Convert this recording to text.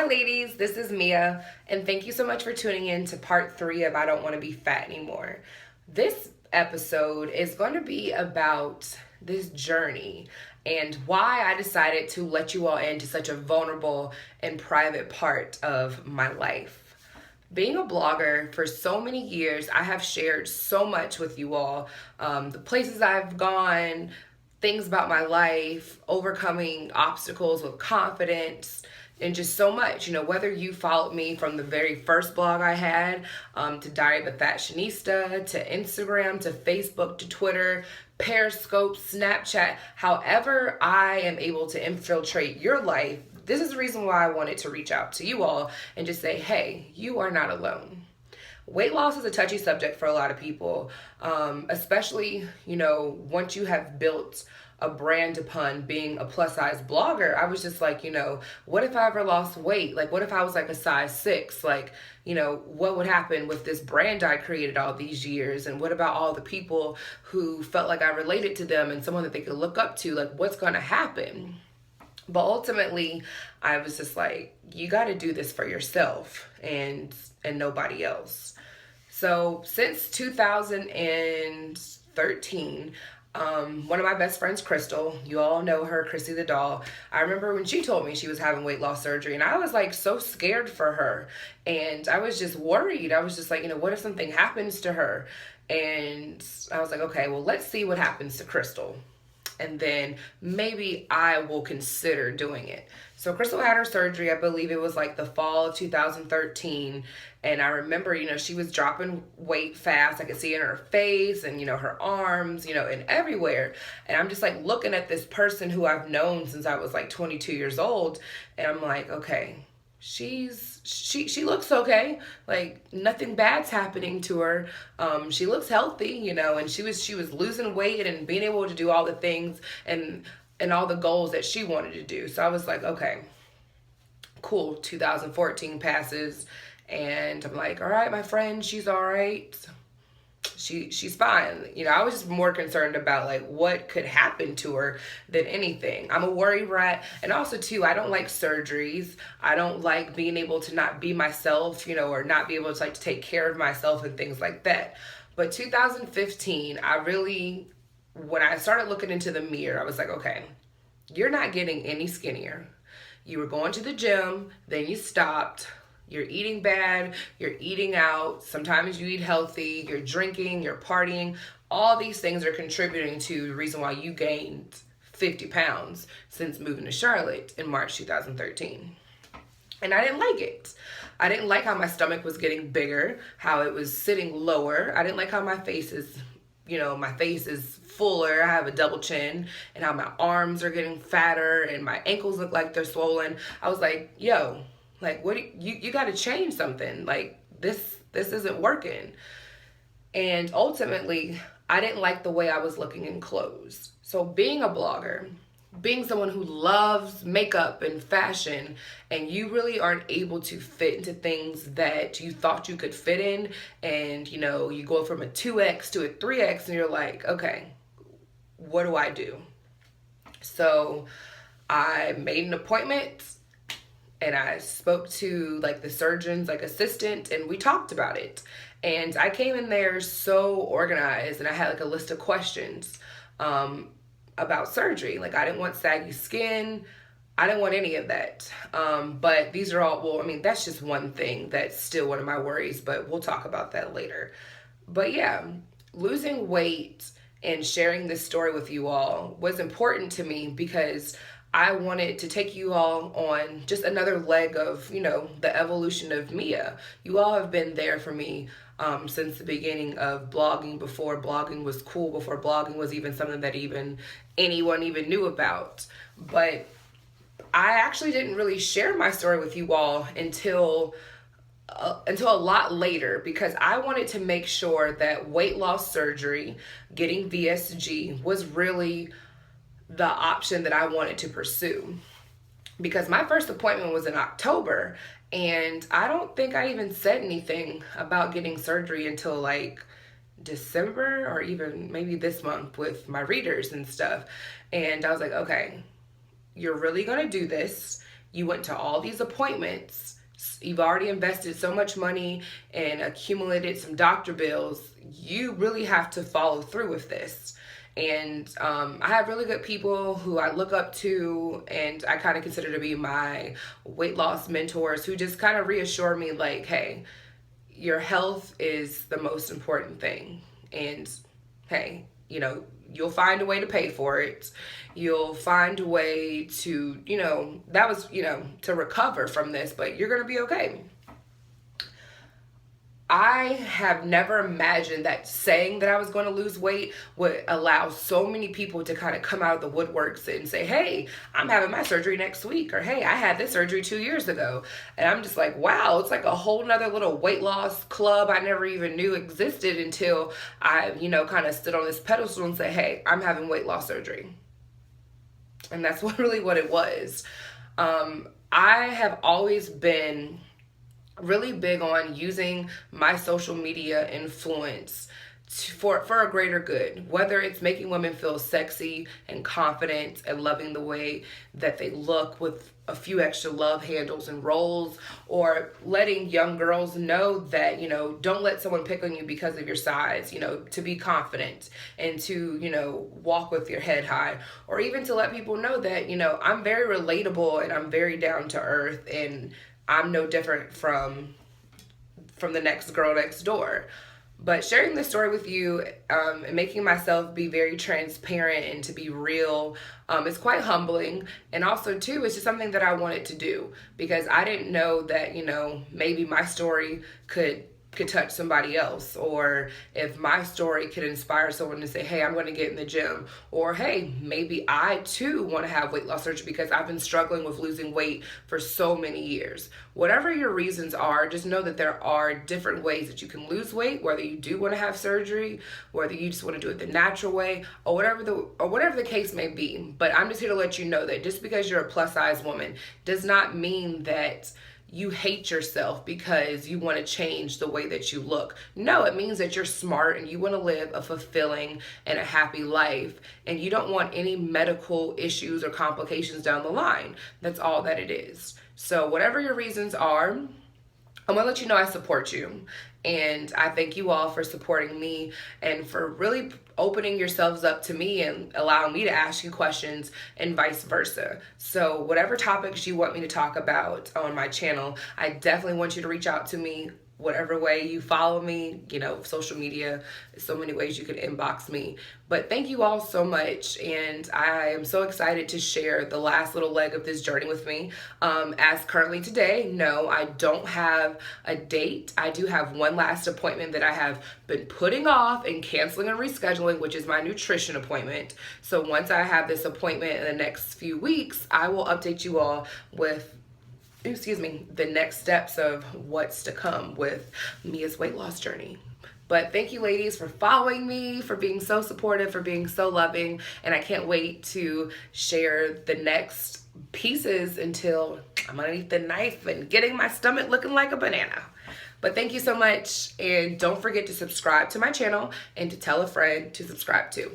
Hi ladies, this is Mia, and thank you so much for tuning in to part 3 of I Don't Want to Be Fat Anymore. This episode is going to be about this journey and why I decided to let you all into such a vulnerable and private part of my life. Being a blogger for so many years, I have shared so much with you all. The places I've gone, things about my life, overcoming obstacles with confidence, and just so much. Whether you followed me from the very first blog I had, to Diary of a Fashionista, to Instagram, to Facebook, to Twitter, Periscope, Snapchat, however I am able to infiltrate your life, this is the reason why I wanted to reach out to you all and just say, hey, you are not alone. Weight loss is a touchy subject for a lot of people, especially, once you have built a brand upon being a plus size blogger. I was just like, what if I ever lost weight? Like, what if I was like a size 6? Like, what would happen with this brand I created all these years? And what about all the people who felt like I related to them and someone that they could look up to? Like, what's going to happen? But ultimately, I was just like, you got to do this for yourself and nobody else. So since 2013, one of my best friends, Crystal, you all know her, Chrissy the doll. I remember when she told me she was having weight loss surgery, and I was like so scared for her, and I was just worried. I was just like, what if something happens to her? And I was like, okay, well, let's see what happens to Crystal, and then maybe I will consider doing it. So Crystal had her surgery, I believe it was like the fall of 2013. And I remember, she was dropping weight fast. I could see it in her face and, her arms, and everywhere. And I'm just like looking at this person who I've known since I was like 22 years old. And I'm like, okay, she looks okay. Like nothing bad's happening to her. She looks healthy, and she was losing weight and being able to do all the things and all the goals that she wanted to do. So I was like, okay, cool. 2014 passes and I'm like, all right, my friend, she's all right. She's fine. I was just more concerned about like what could happen to her than anything. I'm a worry rat, and also too, I don't like surgeries. I don't like being able to not be myself, or not be able to like to take care of myself and things like that. But 2015, when I started looking into the mirror, I was like, okay, you're not getting any skinnier. You were going to the gym, then you stopped. You're eating bad, you're eating out, sometimes you eat healthy, you're drinking, you're partying. All these things are contributing to the reason why you gained 50 pounds since moving to Charlotte in March 2013. And I didn't like it. I didn't like how my stomach was getting bigger, how it was sitting lower. I didn't like how my face is fuller. I have a double chin, and how my arms are getting fatter and my ankles look like they're swollen. I was like, yo, like, what you got to change something. Like, this isn't working. And ultimately, I didn't like the way I was looking in clothes. So being a blogger, being someone who loves makeup and fashion, and you really aren't able to fit into things that you thought you could fit in, and you go from a 2X to a 3X, and you're like, okay, what do I do? So I made an appointment, and I spoke to like the surgeon's like assistant, and we talked about it. And I came in there so organized, and I had like a list of questions about surgery. Like, I didn't want saggy skin. I didn't want any of that. But these are all, that's just one thing that's still one of my worries, but we'll talk about that later. But yeah, losing weight and sharing this story with you all was important to me because I wanted to take you all on just another leg of, the evolution of Mia. You all have been there for me since the beginning of blogging, before blogging was cool, before blogging was even something that anyone even knew about. But I actually didn't really share my story with you all until a lot later, because I wanted to make sure that weight loss surgery, getting VSG, was really the option that I wanted to pursue. Because my first appointment was in October, and I don't think I even said anything about getting surgery until like December, or even maybe this month with my readers and stuff. And I was like, okay, you're really gonna do this. You went to all these appointments. You've already invested so much money and accumulated some doctor bills. You really have to follow through with this. And I have really good people who I look up to and I kind of consider to be my weight loss mentors, who just kind of reassure me like, hey, your health is the most important thing. And hey, you'll find a way to pay for it. You'll find a way to, to recover from this, but you're going to be okay. I have never imagined that saying that I was going to lose weight would allow so many people to kind of come out of the woodworks and say, hey, I'm having my surgery next week, or hey, I had this surgery 2 years ago. And I'm just like, wow, it's like a whole nother little weight loss club I never even knew existed until I, kind of stood on this pedestal and said, hey, I'm having weight loss surgery. And that's really what it was. I have always been really big on using my social media influence for a greater good, whether it's making women feel sexy and confident and loving the way that they look with a few extra love handles and rolls, or letting young girls know that, don't let someone pick on you because of your size, to be confident and to, walk with your head high, or even to let people know that, I'm very relatable and I'm very down to earth and I'm no different from the next girl next door. But sharing this story with you and making myself be very transparent and to be real is quite humbling. And also, too, it's just something that I wanted to do because I didn't know that, maybe my story could touch somebody else, or if my story could inspire someone to say, hey, I'm going to get in the gym, or hey, maybe I too want to have weight loss surgery because I've been struggling with losing weight for so many years. Whatever your reasons are, just know that there are different ways that you can lose weight, whether you do want to have surgery, whether you just want to do it the natural way, or whatever the case may be. But I'm just here to let you know that just because you're a plus size woman does not mean that you hate yourself because you want to change the way that you look. No, it means that you're smart and you want to live a fulfilling and a happy life, and you don't want any medical issues or complications down the line. That's all that it is. So whatever your reasons are, I'm gonna let you know I support you. And I thank you all for supporting me and for really opening yourselves up to me and allowing me to ask you questions and vice versa. So whatever topics you want me to talk about on my channel, I definitely want you to reach out to me. Whatever way you follow me, social media, so many ways you can inbox me. But thank you all so much, and I am so excited to share the last little leg of this journey with me. As currently today, no, I don't have a date. I do have one last appointment that I have been putting off and canceling and rescheduling, which is my nutrition appointment. So once I have this appointment in the next few weeks, I will update you all with the next steps of what's to come with Mia's weight loss journey. But thank you, ladies, for following me, for being so supportive, for being so loving, and I can't wait to share the next pieces until I'm underneath the knife and getting my stomach looking like a banana. But thank you so much, and don't forget to subscribe to my channel and to tell a friend to subscribe too.